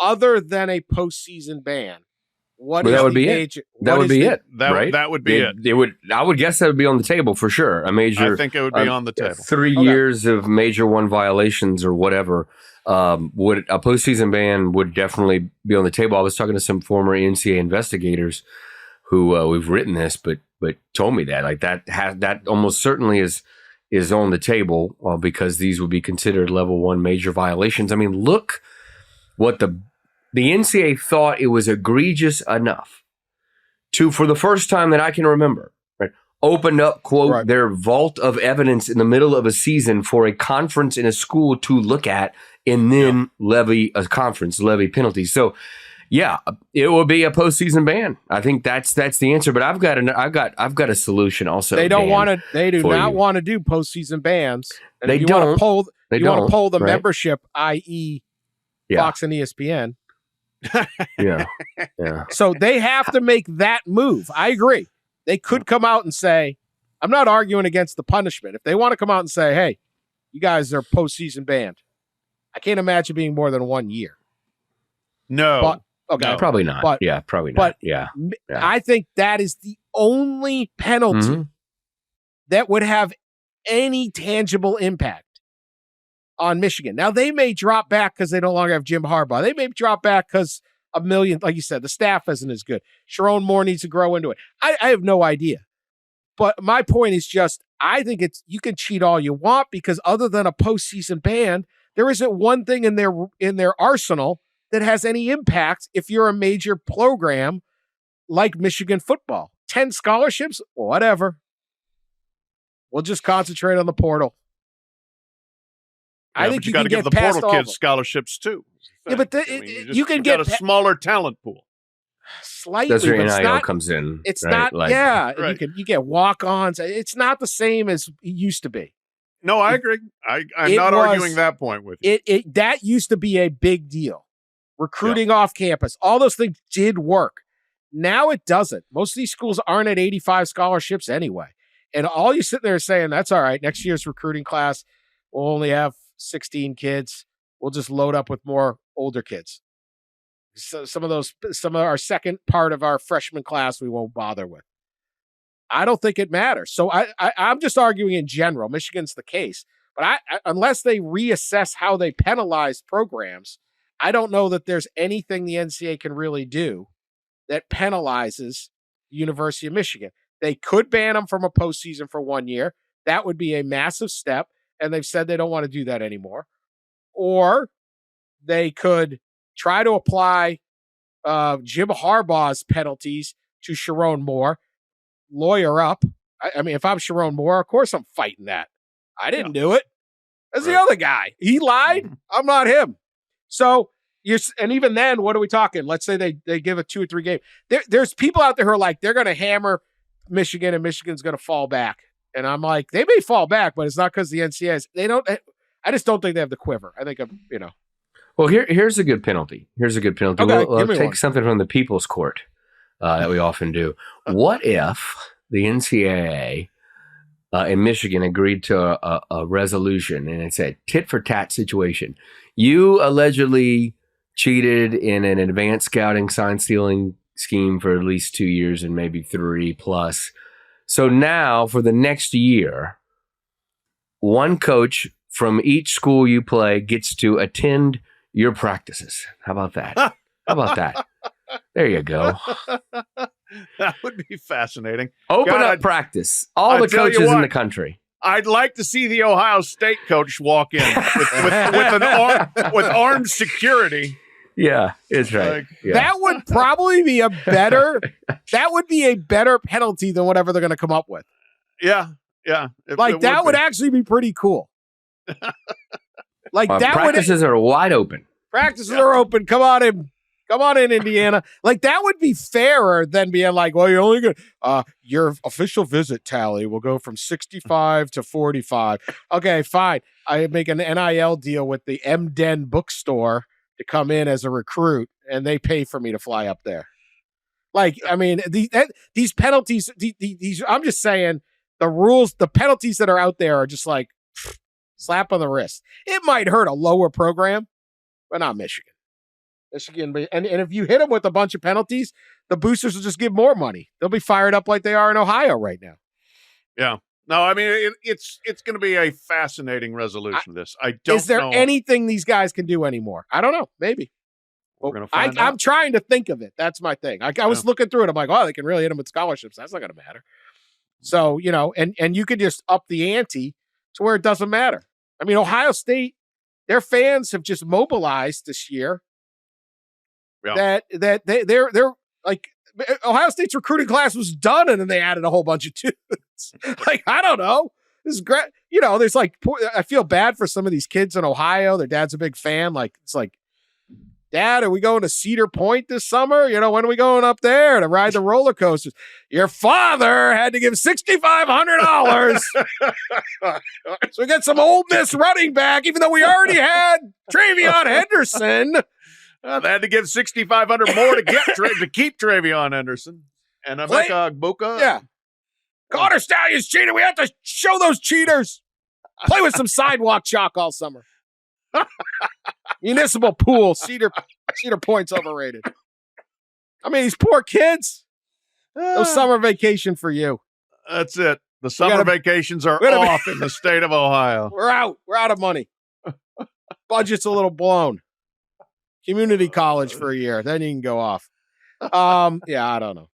other than a postseason ban, what Well, is that would the be major? it. That would be it. Right? That would be it. It would. I would guess that would be on the table for sure. A major. I think it would be on the table. 3 years of major one violations or whatever. Would a postseason ban would definitely be on the table. I was talking to some former NCAA investigators who we've written this, but told me that that almost certainly is on the table because these would be considered level 1 major violations. I mean, look what the NCAA thought it was egregious enough to, for the first time that I can remember, right, opened up, quote, their vault of evidence in the middle of a season for a conference in a school to look at and then levy penalties. So, yeah, it will be a postseason ban. I think that's the answer. But I've got a solution also. They don't want to. They do not want to do postseason bans. And they don't. Want to poll the right? membership, i.e., Fox and ESPN. Yeah. So they have to make that move. I agree. They could come out and say, I'm not arguing against the punishment. If they want to come out and say, hey, you guys are postseason banned, I can't imagine being more than 1 year. No. No, probably not. Probably not. But I think that is the only penalty that would have any tangible impact on Michigan. Now, they may drop back because they no longer have Jim Harbaugh. They may drop back because like you said, the staff isn't as good. Sharon Moore needs to grow into it. I have no idea. But my point is just, I think you can cheat all you want because other than a postseason ban, there isn't one thing in their arsenal that has any impact if you're a major program like Michigan football. 10 scholarships, whatever. We'll just concentrate on the portal. I think you got to give the portal kids scholarships too. Yeah, but you can get a smaller talent pool. Slightly. That's where NIL comes in. It's right? not. Right. You get walk-ons. It's not the same as it used to be. No, I agree. I'm not arguing that point with you. That used to be a big deal. Recruiting off campus. All those things did work. Now it doesn't. Most of these schools aren't at 85 scholarships anyway. And all you sit there saying, that's all right. Next year's recruiting class, we'll only have 16 kids. We'll just load up with more older kids. So some of our second part of our freshman class, we won't bother with. I don't think it matters. So I'm just arguing in general. Michigan's the case. But unless they reassess how they penalize programs, I don't know that there's anything the NCAA can really do that penalizes the University of Michigan. They could ban them from a postseason for 1 year. That would be a massive step, and they've said they don't want to do that anymore. Or they could try to apply Jim Harbaugh's penalties to Sharon Moore, lawyer up. I mean, if I'm Sharon Moore, of course I'm fighting that. I didn't do it. That's the other guy. He lied. I'm not him. So, and even then, what are we talking? Let's say they give a 2 or 3 game. There's people out there who are like, they're going to hammer Michigan and Michigan's going to fall back. And I'm like, they may fall back, but it's not because the NCAA I just don't think they have the quiver. I think, Well, here's a good penalty. Okay, we'll take something from the People's Court that we often do. What if the NCAA in Michigan agreed to a resolution and it said tit for tat situation? You allegedly cheated in an advanced scouting sign stealing scheme for at least 2 years and maybe 3 plus. So now for the next year, one coach from each school you play gets to attend your practices. How about that? There you go. That would be fascinating. Open up practice. All the coaches in the country. I'd like to see the Ohio State coach walk in with armed security. Yeah, it's right. That would probably be a better penalty than whatever they're going to come up with. Yeah. That would actually be pretty cool. Practices are wide open. Practices are open. Come on in, Indiana. That would be fairer than being like, well, you're only good. Your official visit tally will go from 65 to 45. Okay, fine. I make an NIL deal with the M-Den bookstore to come in as a recruit, and they pay for me to fly up there. These penalties, these I'm just saying, the rules, the penalties that are out there are just like slap on the wrist. It might hurt a lower program, but not Michigan. Michigan, and if you hit them with a bunch of penalties, the boosters will just give more money. They'll be fired up like they are in Ohio right now. Yeah. No, I mean, it's going to be a fascinating resolution of this. I don't know. Is there anything these guys can do anymore? I don't know. Maybe. We're going to find out. I'm trying to think of it. That's my thing. I was looking through it. I'm like, oh, they can really hit them with scholarships. That's not going to matter. So, and you could just up the ante to where it doesn't matter. I mean, Ohio State, their fans have just mobilized this year. Yeah. That they're like, Ohio State's recruiting class was done, and then they added a whole bunch of dudes. Like, I don't know. This is great. There's like, I feel bad for some of these kids in Ohio. Their dad's a big fan. Like, it's like, Dad, are we going to Cedar Point this summer? When are we going up there to ride the roller coasters? Your father had to give $6,500. So we got some Ole Miss running back, even though we already had Travion Henderson. They had to give $6,500 more to keep Travion Henderson and Emeka Egbuka. Yeah, Connor Stallions cheating. We have to show those cheaters. Play with some sidewalk chalk all summer. Municipal pool, Cedar Point's overrated. I mean, these poor kids. No summer vacation for you. That's it. The summer vacations are off in the state of Ohio. We're out. We're out of money. Budget's a little blown. Community college for a year, then you can go off. Yeah, I don't know.